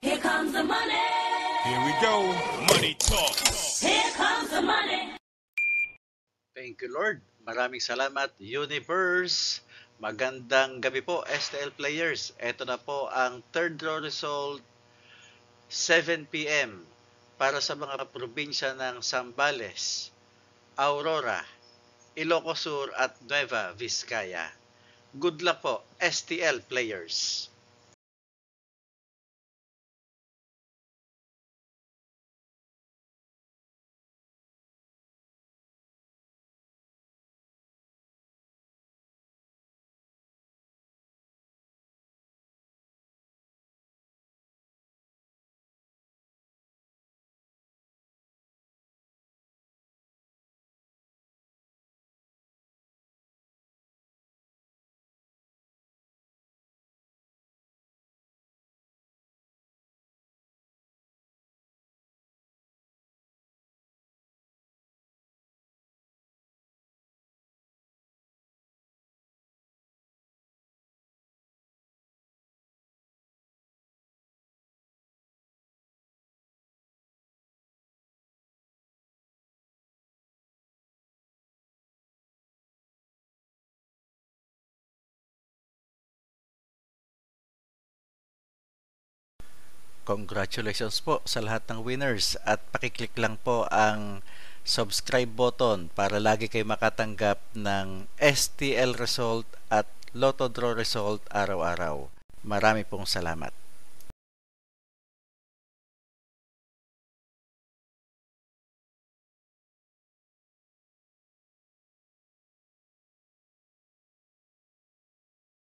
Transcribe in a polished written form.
Here comes the money. Here we go. Money talk. Here comes the money. Thank you, Lord. Maraming salamat, Universe. Magandang gabi po, STL players. Ito na po ang third draw result, 7 p.m. para sa mga probinsya ng Zambales, Aurora, Ilocos Sur at Nueva Vizcaya. Good luck po, STL players. Congratulations po sa lahat ng winners at pakiclick lang po ang subscribe button para lagi kayo makatanggap ng STL result at Lotto Draw result araw-araw. Marami pong salamat.